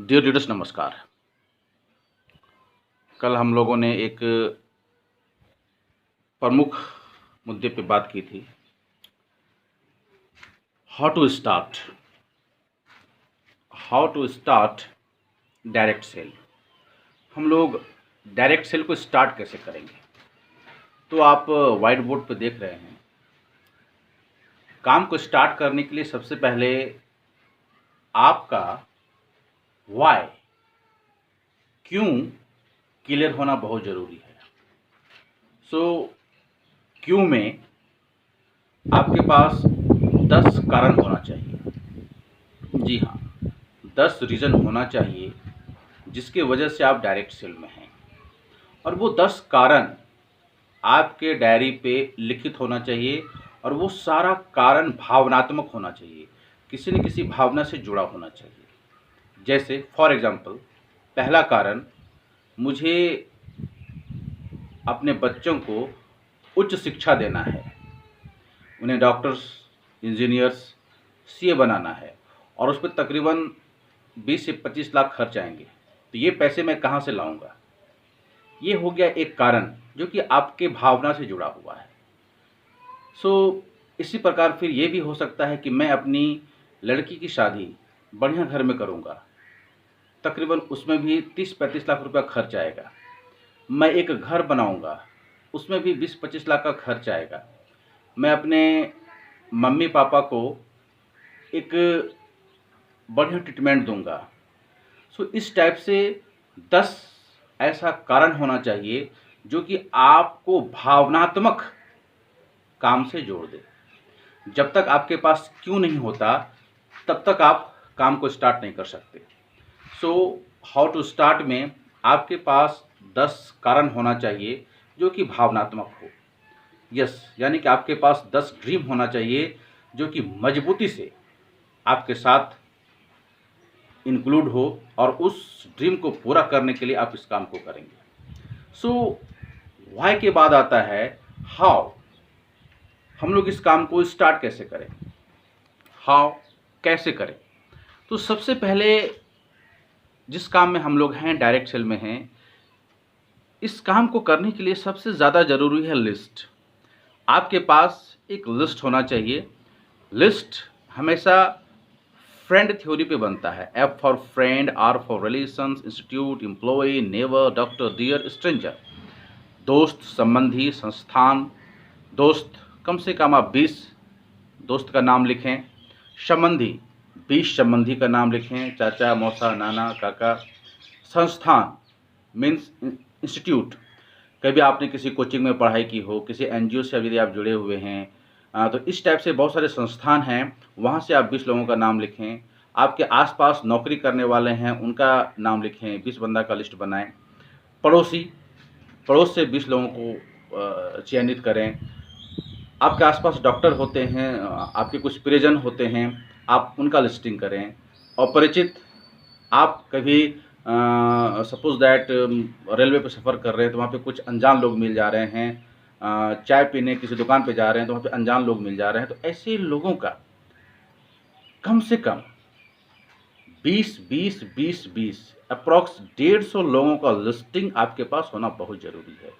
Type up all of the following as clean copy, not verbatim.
Dear readers नमस्कार। कल हम लोगों ने एक प्रमुख मुद्दे पे बात की थी, how to start direct sale. हम लोग डायरेक्ट सेल को स्टार्ट कैसे करेंगे। तो आप वाइट बोर्ड पे देख रहे हैं, काम को स्टार्ट करने के लिए सबसे पहले आपका वाई, क्यों, क्लियर होना बहुत ज़रूरी है। क्यों में आपके पास 10 कारण होना चाहिए। जी हाँ, 10 रीज़न होना चाहिए जिसके वजह से आप डायरेक्ट सेल में हैं, और वो 10 कारण आपके डायरी पे लिखित होना चाहिए, और वो सारा कारण भावनात्मक होना चाहिए, किसी न किसी भावना से जुड़ा होना चाहिए। जैसे फॉर एग्ज़ाम्पल, पहला कारण, मुझे अपने बच्चों को उच्च शिक्षा देना है, उन्हें डॉक्टर्स, इंजीनियर्स, सीए बनाना है, और उस पर तकरीबन 20 से 25 लाख खर्च आएंगे। तो ये पैसे मैं कहाँ से लाऊंगा। ये हो गया एक कारण जो कि आपके भावना से जुड़ा हुआ है। इसी प्रकार फिर ये भी हो सकता है कि मैं अपनी लड़की की शादी बढ़िया घर में करूँगा, तकरीबन उसमें भी 30-35 लाख रुपया खर्च आएगा। मैं एक घर बनाऊँगा, उसमें भी 20-25 लाख का खर्च आएगा। मैं अपने मम्मी पापा को एक बढ़िया ट्रीटमेंट दूंगा। इस टाइप से 10 ऐसा कारण होना चाहिए जो कि आपको भावनात्मक काम से जोड़ दे। जब तक आपके पास क्यों नहीं होता, तब तक आप काम को स्टार्ट नहीं कर सकते। हाउ टू स्टार्ट में आपके पास 10 कारण होना चाहिए जो कि भावनात्मक हो। यानी कि आपके पास 10 ड्रीम होना चाहिए जो कि मजबूती से आपके साथ इंक्लूड हो, और उस ड्रीम को पूरा करने के लिए आप इस काम को करेंगे। व्हाई के बाद आता है हाउ। हम लोग इस काम को स्टार्ट कैसे करें, हाउ कैसे करें। तो सबसे पहले जिस काम में हम लोग हैं, डायरेक्ट सेल में हैं, इस काम को करने के लिए सबसे ज़्यादा ज़रूरी है लिस्ट। आपके पास एक लिस्ट होना चाहिए। लिस्ट हमेशा फ्रेंड थ्योरी पे बनता है। F for friend, R for relations, institute, employ, neighbour, doctor, dear, stranger. दोस्त, संबंधी, संस्थान। दोस्त, कम से कम आप 20 दोस्त का नाम लिखें। संबंधी, 20 संबंधी का नाम लिखें, चाचा, मौसा, नाना, काका। संस्थान मीन्स इंस्टीट्यूट, कभी आपने किसी कोचिंग में पढ़ाई की हो, किसी एनजीओ से यदि आप जुड़े हुए हैं, तो इस टाइप से बहुत सारे संस्थान हैं, वहाँ से आप 20 लोगों का नाम लिखें। आपके आसपास नौकरी करने वाले हैं, उनका नाम लिखें, 20 बंदा का लिस्ट बनाएं। पड़ोसी, पड़ोस से 20 लोगों को चयनित करें। आपके आसपास डॉक्टर होते हैं, आपके कुछ परिजन होते हैं, आप उनका लिस्टिंग करें। और परिचित, आप कभी सपोज दैट रेलवे पे सफ़र कर रहे हैं, तो वहाँ पे कुछ अनजान लोग मिल जा रहे हैं, चाय पीने किसी दुकान पे जा रहे हैं तो वहाँ पे अनजान लोग मिल जा रहे हैं, तो ऐसे लोगों का कम से कम 20 अप्रॉक्स 150 लोगों का लिस्टिंग आपके पास होना बहुत ज़रूरी है।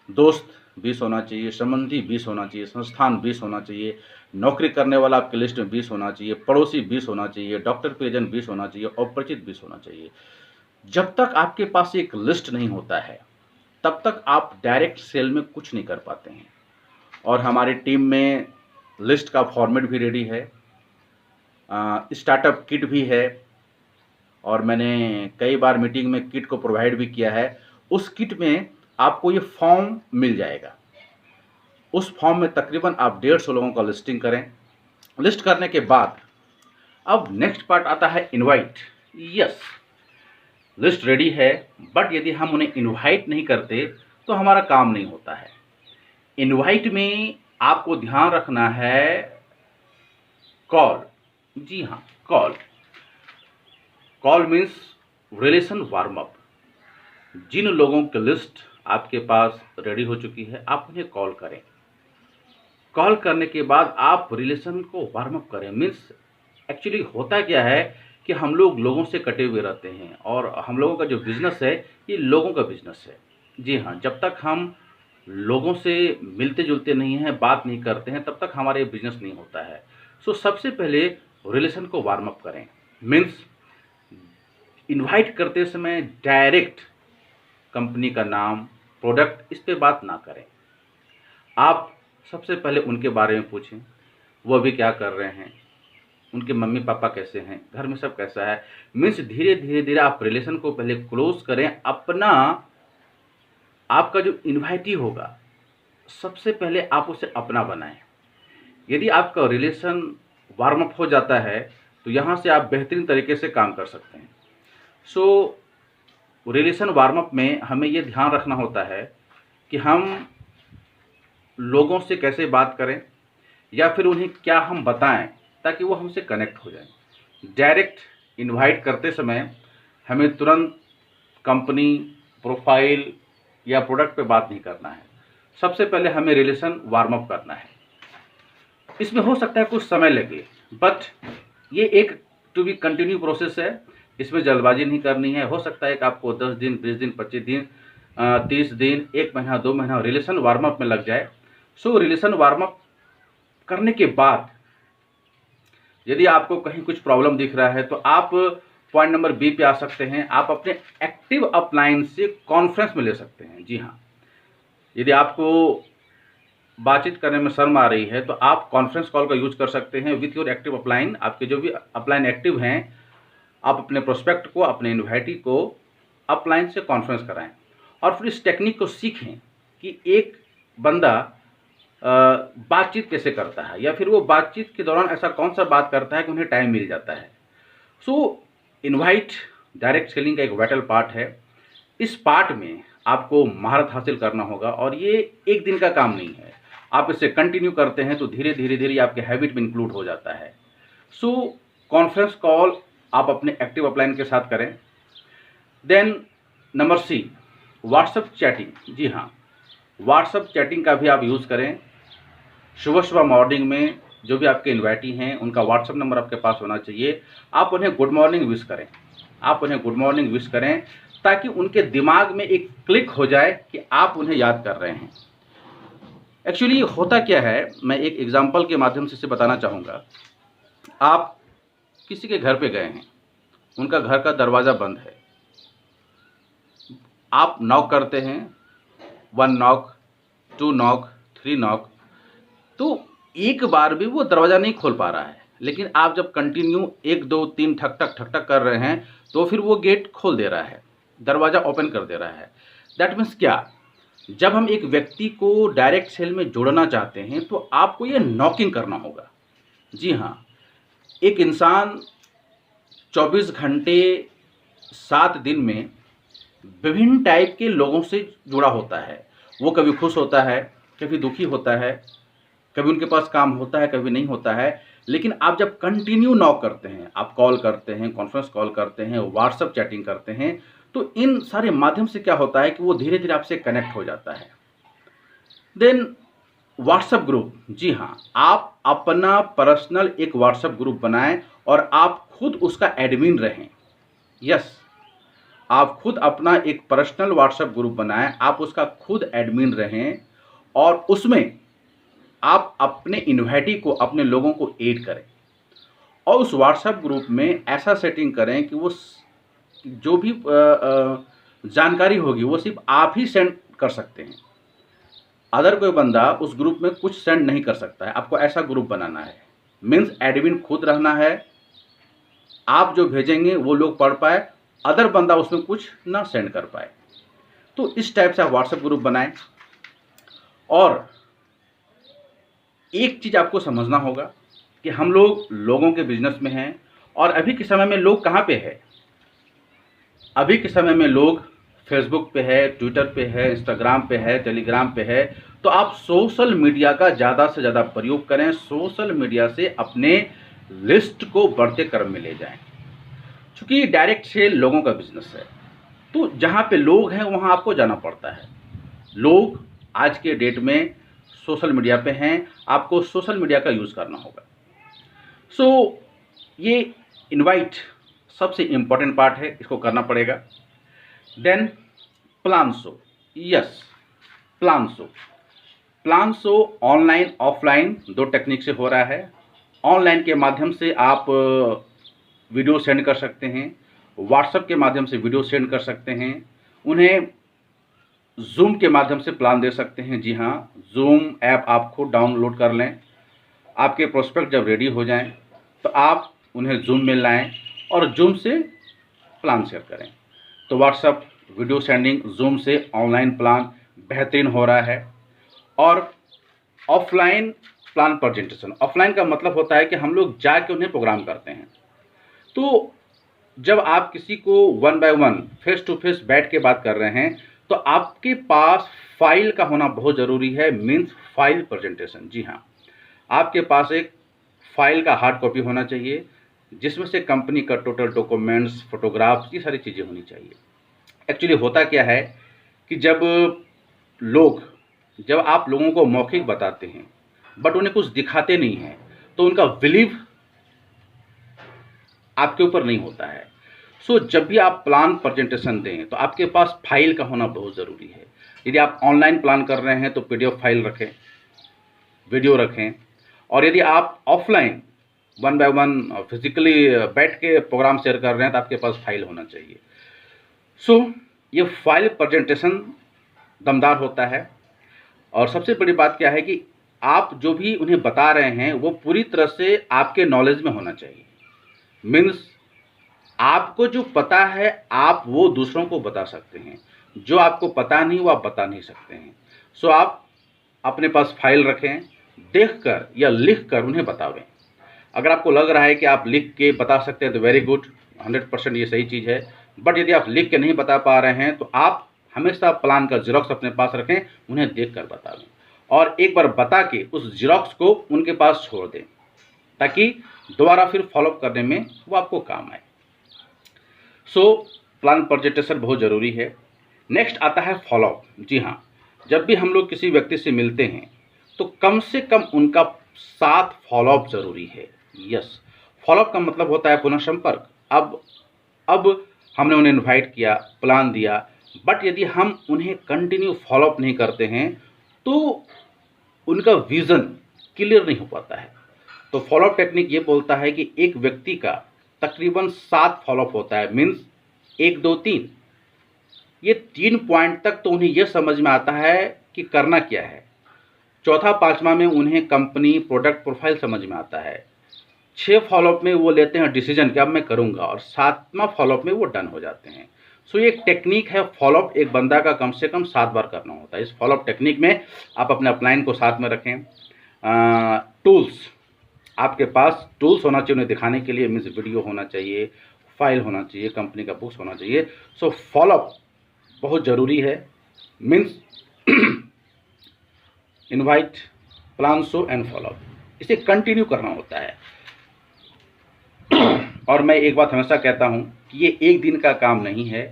दोस्त 20 होना चाहिए, संबंधी 20 होना चाहिए, संस्थान 20 होना चाहिए, नौकरी करने वाला आपके लिस्ट में 20 होना चाहिए, पड़ोसी 20 होना चाहिए, डॉक्टर परिजन 20 होना चाहिए, और परिचित 20 होना चाहिए। जब तक आपके पास एक लिस्ट नहीं होता है, तब तक आप डायरेक्ट सेल में कुछ नहीं कर पाते हैं। और हमारी टीम में लिस्ट का फॉर्मेट भी रेडी है, स्टार्टअप किट भी है, और मैंने कई बार मीटिंग में किट को प्रोवाइड भी किया है। उस किट में आपको ये फॉर्म मिल जाएगा। उस फॉर्म में तकरीबन आप 150 लोगों का लिस्टिंग करें। लिस्ट करने के बाद अब नेक्स्ट पार्ट आता है इनवाइट। यस, लिस्ट रेडी है, बट यदि हम उन्हें इनवाइट नहीं करते तो हमारा काम नहीं होता है। इनवाइट में आपको ध्यान रखना है कॉल। जी हाँ, call. Call means relation warm up. जिन लोगों की लिस्ट आपके पास रेडी हो चुकी है, आप उन्हें कॉल करें। कॉल करने के बाद आप रिलेशन को वार्म अप करें। मीन्स एक्चुअली होता क्या है कि कि हम लोग लोगों से कटे हुए रहते हैं और हम लोगों का जो बिज़नेस है ये लोगों का बिज़नेस है। जी हाँ, जब तक हम लोगों से मिलते-जुलते नहीं हैं, बात नहीं करते हैं, तब तक हमारा ये बिज़नेस नहीं होता है। सो सबसे पहले रिलेशन को वार्म अप करें। मीन्स इनवाइट करते समय डायरेक्ट कंपनी का नाम, प्रोडक्ट इस पे बात ना करें। आप सबसे पहले उनके बारे में पूछें, वो अभी क्या कर रहे हैं, उनके मम्मी-पापा कैसे हैं, घर में सब कैसा है। मीन्स धीरे-धीरे आप रिलेशन को पहले क्लोज़ करें। आपका जो इन्वाइटी होगा, सबसे पहले आप उसे अपना बनाएँ। यदि आपका रिलेशन वार्म अप हो जाता है, तो यहाँ से आप बेहतरीन तरीके से काम कर सकते हैं। सो रिलेशन वार्म अप में हमें ये ध्यान रखना होता है कि हम लोगों से कैसे बात करें या फिर उन्हें क्या हम बताएं ताकि वो हमसे कनेक्ट हो जाएं। डायरेक्ट इनवाइट करते समय हमें तुरंत कंपनी, प्रोफाइल या प्रोडक्ट पे बात नहीं करना है। सबसे पहले हमें रिलेशन वार्म अप करना है। इसमें हो सकता है कुछ समय लगे, बट ये एक टू बी कंटिन्यू प्रोसेस है। इसमें जल्दबाजी नहीं करनी है। हो सकता है कि आपको 10 दिन, 20 दिन, 25 दिन, 30 दिन, 1 महीना, 2 महीना रिलेशन वार्म अप में लग जाए। सो रिलेशन वार्म अप करने के बाद यदि आपको कहीं कुछ प्रॉब्लम दिख रहा है तो आप पॉइंट नंबर बी पे आ सकते हैं। आप अपने एक्टिव अपलाइन से कॉन्फ्रेंस में ले सकते हैं। जी हाँ, यदि आपको बातचीत करने में शर्म आ रही है तो आप कॉन्फ्रेंस कॉल का यूज कर सकते हैं विथ योर एक्टिव अपलाइन। आपके जो भी अपलाइन एक्टिव हैं, आप अपने प्रोस्पेक्ट को, अपने इन्वाइटी को अपलाइन से कॉन्फ्रेंस कराएं और फिर इस टेक्निक को सीखें कि एक बंदा बातचीत कैसे करता है या फिर वो बातचीत के दौरान ऐसा कौन सा बात करता है कि उन्हें टाइम मिल जाता है। सो इनवाइट डायरेक्ट सेलिंग का एक वाइटल पार्ट है। इस पार्ट में आपको महारत हासिल करना होगा और ये एक दिन का काम नहीं है। आप इसे कंटिन्यू करते हैं तो धीरे धीरे आपके हैबिट में इंक्लूड हो जाता है। सो कॉन्फ्रेंस कॉल आप अपने एक्टिव अपलाइन के साथ करें। Then number C, WhatsApp chatting. जी हाँ, व्हाट्सएप चैटिंग का भी आप यूज़ करें। सुबह सुबह मॉर्निंग में जो भी आपके इन्वाइटी हैं उनका व्हाट्सएप नंबर आपके पास होना चाहिए। आप उन्हें गुड मॉर्निंग विश करें। आप उन्हें गुड मॉर्निंग विश करें ताकि उनके दिमाग में एक क्लिक हो जाए कि आप उन्हें याद कर रहे हैं। एक्चुअली होता क्या है, मैं एक एग्जांपल के माध्यम से इसे बताना चाहूँगा। आप किसी के घर पे गए हैं, उनका घर का दरवाज़ा बंद है। आप नॉक करते हैं, 1 नॉक, 2 नॉक, 3 नॉक, तो एक बार भी वो दरवाज़ा नहीं खोल पा रहा है। लेकिन आप जब कंटिन्यू 1, 2, 3 ठक ठक ठक ठक कर रहे हैं तो फिर वो गेट खोल दे रहा है, दरवाज़ा ओपन कर दे रहा है। दैट मीन्स क्या, जब हम एक व्यक्ति को डायरेक्ट सेल में जोड़ना चाहते हैं तो आपको ये नॉकिंग करना होगा। जी हाँ, एक इंसान 24 घंटे 7 दिन में विभिन्न टाइप के लोगों से जुड़ा होता है। वो कभी खुश होता है, कभी दुखी होता है, कभी उनके पास काम होता है, कभी नहीं होता है। लेकिन आप जब कंटिन्यू नॉक करते हैं, आप कॉल करते हैं, कॉन्फ्रेंस कॉल करते हैं, व्हाट्सएप चैटिंग करते हैं, तो इन सारे माध्यम से क्या होता है कि वो धीरे धीरे आपसे कनेक्ट हो जाता है। Then WhatsApp group. जी हाँ, आप अपना पर्सनल एक व्हाट्सएप ग्रुप बनाएं और आप खुद उसका एडमिन रहें। यस, आप खुद अपना एक पर्सनल व्हाट्सएप ग्रुप बनाएं, आप उसका खुद एडमिन रहें और उसमें आप अपने इन्वाइटी को, अपने लोगों को ऐड करें और उस व्हाट्सएप ग्रुप में ऐसा सेटिंग करें कि वो जो भी जानकारी होगी वो सिर्फ आप ही सेंड कर सकते हैं। अदर कोई बंदा उस ग्रुप में कुछ सेंड नहीं कर सकता है। आपको ऐसा ग्रुप बनाना है। मीन्स एडमिन खुद रहना है, आप जो भेजेंगे वो लोग पढ़ पाए, अदर बंदा उसमें कुछ ना सेंड कर पाए। तो इस टाइप से आप व्हाट्सएप ग्रुप बनाएं। और एक चीज़ आपको समझना होगा कि हम लोग लोगों के बिजनेस में हैं और अभी के समय में लोग कहाँ पे है? अभी के समय में लोग फेसबुक पे है, ट्विटर पे है, इंस्टाग्राम पे है, टेलीग्राम पे है। तो आप सोशल मीडिया का ज़्यादा से ज़्यादा प्रयोग करें। सोशल मीडिया से अपने लिस्ट को बढ़ते क्रम में ले जाएं। चूँकि डायरेक्ट सेल लोगों का बिजनेस है, तो जहाँ पे लोग हैं वहाँ आपको जाना पड़ता है। लोग आज के डेट में सोशल मीडिया पे हैं, आपको सोशल मीडिया का यूज़ करना होगा। सो ये इनवाइट सबसे इम्पोर्टेंट पार्ट है, इसको करना पड़ेगा। Then plan show, yes plan show. Plan show online offline दो टेक्निक से हो रहा है। ऑनलाइन के माध्यम से आप वीडियो सेंड कर सकते हैं, व्हाट्सएप के माध्यम से वीडियो सेंड कर सकते हैं, उन्हें जूम के माध्यम से प्लान दे सकते हैं। जी हाँ, जूम ऐप आप खुद डाउनलोड कर लें। आपके प्रोस्पेक्ट जब रेडी हो जाएं तो आप उन्हें जूम में लाएं और जूम से प्लान शेयर करें। तो व्हाट्सएप वीडियो सेंडिंग जूम से ऑनलाइन प्लान बेहतरीन हो रहा है। और ऑफलाइन प्लान प्रेजेंटेशन, ऑफलाइन का मतलब होता है कि हम लोग जाके उन्हें प्रोग्राम करते हैं। तो जब आप किसी को 1 बाय 1 फेस टू फेस बैठ के बात कर रहे हैं तो आपके पास फाइल का होना बहुत ज़रूरी है, मीन्स फाइल प्रेजेंटेशन। जी हाँ, आपके पास एक फाइल का हार्ड कॉपी होना चाहिए जिसमें से कंपनी का टोटल डॉक्यूमेंट्स, फोटोग्राफ्स, ये सारी चीज़ें होनी चाहिए। एक्चुअली होता क्या है कि जब आप लोगों को मौखिक बताते हैं बट उन्हें कुछ दिखाते नहीं हैं तो उनका बिलीव आपके ऊपर नहीं होता है। सो जब भी आप प्लान प्रेजेंटेशन दें तो आपके पास फाइल का होना बहुत ज़रूरी है। यदि आप ऑनलाइन प्लान कर रहे हैं तो पीडीएफ फाइल रखें, वीडियो रखें। और यदि आप ऑफलाइन 1 बाय 1 फिजिकली बैठ के प्रोग्राम शेयर कर रहे हैं तो आपके पास फाइल होना चाहिए। सो ये फाइल प्रेजेंटेशन दमदार होता है। और सबसे बड़ी बात क्या है कि आप जो भी उन्हें बता रहे हैं वो पूरी तरह से आपके नॉलेज में होना चाहिए। मीन्स आपको जो पता है आप वो दूसरों को बता सकते हैं, जो आपको पता नहीं वो आप बता नहीं सकते हैं। सो आप अपने पास फाइल रखें, देखकर या लिखकर उन्हें बतावें। अगर आपको लग रहा है कि आप लिख के बता सकते हैं तो वेरी गुड, 100% ये सही चीज़ है। बट यदि आप लिख के नहीं बता पा रहे हैं तो आप हमेशा प्लान का ज़ेरॉक्स अपने पास रखें, उन्हें देख कर बतावें और एक बार बता के उस ज़ेरॉक्स को उनके पास छोड़ दें ताकि दोबारा फिर फॉलोअप करने में वो आपको काम आए। सो प्लान प्रेजेंटेशन बहुत ज़रूरी है। नेक्स्ट आता है फॉलोअप। जी हाँ, जब भी हम लोग किसी व्यक्ति से मिलते हैं तो कम से कम उनका साथ फॉलोअप ज़रूरी है। यस, फॉलोअप का मतलब होता है पुनः संपर्क। अब हमने उन्हें इनवाइट किया, प्लान दिया, बट यदि हम उन्हें कंटिन्यू फॉलोअप नहीं करते हैं तो उनका विज़न क्लियर नहीं हो पाता है। तो फॉलोअप टेक्निक ये बोलता है कि एक व्यक्ति का तकरीबन 7 फॉलोअप होता है, मीन्स 1 2 3। ये 3 पॉइंट तक तो उन्हें यह समझ में आता है कि करना क्या है। चौथा 5वां में उन्हें कंपनी प्रोडक्ट प्रोफाइल समझ में आता है। 6 फॉलोअप में वो लेते हैं डिसीजन कि अब मैं करूँगा और 7वां फॉलोअप में वो डन हो जाते हैं। सो ये एक टेक्निक है फॉलोअप, एक बंदा का कम से कम 7 बार करना होता है। इस फॉलोअप टेक्निक में आप अपने अपलाइन को साथ में रखें। टूल्स, आपके पास टूल्स होना चाहिए उन्हें दिखाने के लिए, मीन्स वीडियो होना चाहिए, फाइल होना चाहिए, कंपनी का बुक्स होना चाहिए। सो फॉलोअप बहुत ज़रूरी है, means invite, plan, show and follow up, इसे कंटिन्यू करना होता है। और मैं एक बात हमेशा कहता हूँ कि ये एक दिन का काम नहीं है।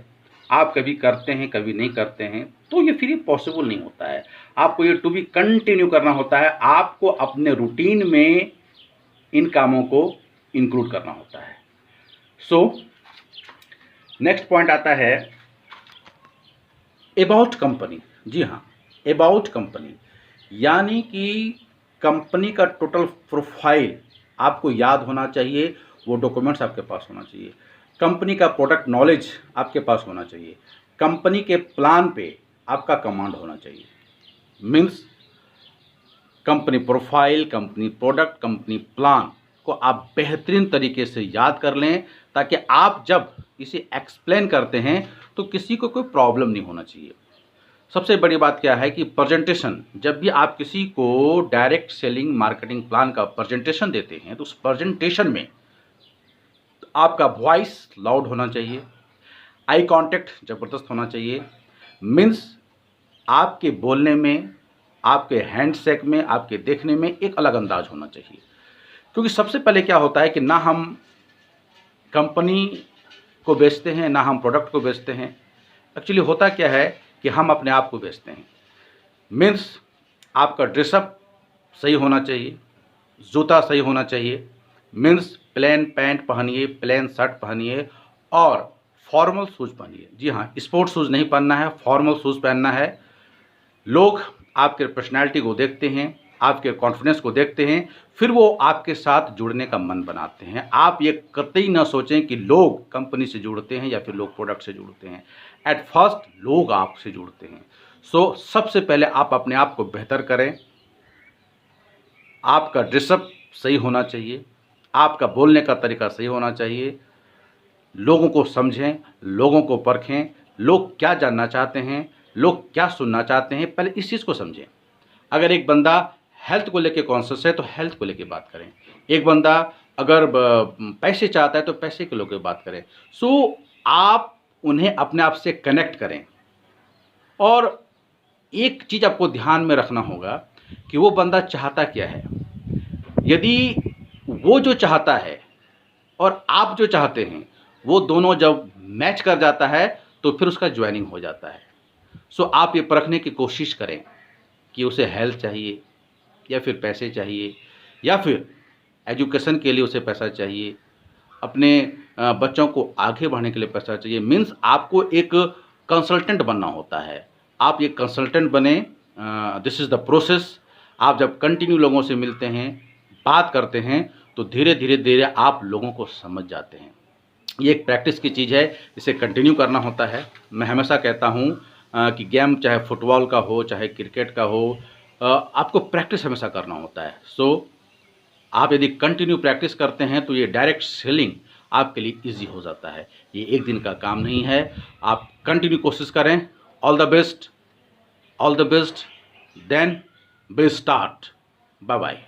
आप कभी करते हैं कभी नहीं करते हैं तो ये फिर पॉसिबल नहीं होता है। आपको ये टू बी कंटिन्यू करना होता है। आपको अपने रूटीन में इन कामों को इंक्लूड करना होता है। सो नेक्स्ट पॉइंट आता है अबाउट कंपनी। जी हाँ, अबाउट कंपनी यानी कि कंपनी का टोटल प्रोफाइल आपको याद होना चाहिए, वो डॉक्यूमेंट्स आपके पास होना चाहिए। कंपनी का प्रोडक्ट नॉलेज आपके पास होना चाहिए। कंपनी के प्लान पे आपका कमांड होना चाहिए। Means company profile, company product, company plan को आप बेहतरीन तरीके से याद कर लें ताकि आप जब इसे एक्सप्लेन करते हैं तो किसी को कोई प्रॉब्लम नहीं होना चाहिए। सबसे बड़ी बात क्या है कि प्रेजेंटेशन, जब भी आप किसी को डायरेक्ट सेलिंग मार्केटिंग प्लान का प्रेजेंटेशन देते हैं तो उस प्रेजेंटेशन में आपका वॉइस लाउड होना चाहिए, आई कांटेक्ट ज़बरदस्त होना चाहिए। मीन्स आपके बोलने में, आपके हैंडशेक में, आपके देखने में एक अलग अंदाज होना चाहिए। क्योंकि सबसे पहले क्या होता है कि ना हम कंपनी को बेचते हैं ना हम प्रोडक्ट को बेचते हैं। एक्चुअली होता क्या है कि हम अपने आप को बेचते हैं। मीन्स आपका ड्रेसअप सही होना चाहिए, जूता सही होना चाहिए, मीन्स प्लेन पैंट पहनिए, प्लेन शर्ट पहनिए और फॉर्मल शूज़ पहनिए। जी हाँ, स्पोर्ट्स शूज़ नहीं पहनना है, फॉर्मल शूज़ पहनना है। लोग आपके पर्सनैलिटी को देखते हैं, आपके कॉन्फिडेंस को देखते हैं, फिर वो आपके साथ जुड़ने का मन बनाते हैं। आप ये कतई ना सोचें कि लोग कंपनी से जुड़ते हैं या फिर लोग प्रोडक्ट से जुड़ते हैं। एट फर्स्ट लोग आपसे जुड़ते हैं। सो सबसे पहले आप अपने आप को बेहतर करें। आपका ड्रेसअप सही होना चाहिए, आपका बोलने का तरीका सही होना चाहिए। लोगों को समझें, लोगों को परखें, लोग क्या जानना चाहते हैं, लोग क्या सुनना चाहते हैं, पहले इस चीज़ को समझें। अगर एक बंदा हेल्थ को लेके कॉन्शियस है तो हेल्थ को लेके बात करें। एक बंदा अगर पैसे चाहता है तो पैसे को लेके बात करें। सो आप उन्हें अपने आप से कनेक्ट करें। और एक चीज़ आपको ध्यान में रखना होगा कि वो बंदा चाहता क्या है। यदि वो जो चाहता है और आप जो चाहते हैं वो दोनों जब मैच कर जाता है तो फिर उसका ज्वाइनिंग हो जाता है। सो आप ये परखने की कोशिश करें कि उसे हेल्थ चाहिए या फिर पैसे चाहिए या फिर एजुकेशन के लिए उसे पैसा चाहिए, अपने बच्चों को आगे बढ़ने के लिए पैसा चाहिए। मीन्स आपको एक कंसल्टेंट बनना होता है। आप एक कंसल्टेंट बने, दिस इज़ द प्रोसेस। आप जब कंटिन्यू लोगों से मिलते हैं, बात करते हैं तो धीरे धीरे धीरे आप लोगों को समझ जाते हैं। ये एक प्रैक्टिस की चीज़ है, इसे कंटिन्यू करना होता है। मैं हमेशा कहता हूँ कि गेम चाहे फुटबॉल का हो चाहे क्रिकेट का हो, आपको प्रैक्टिस हमेशा करना होता है। सो आप यदि कंटिन्यू प्रैक्टिस करते हैं तो ये डायरेक्ट सेलिंग आपके लिए ईजी हो जाता है। ये एक दिन का काम नहीं है, आप कंटिन्यू कोशिश करें। All the best, all the best, then be start. Bye bye.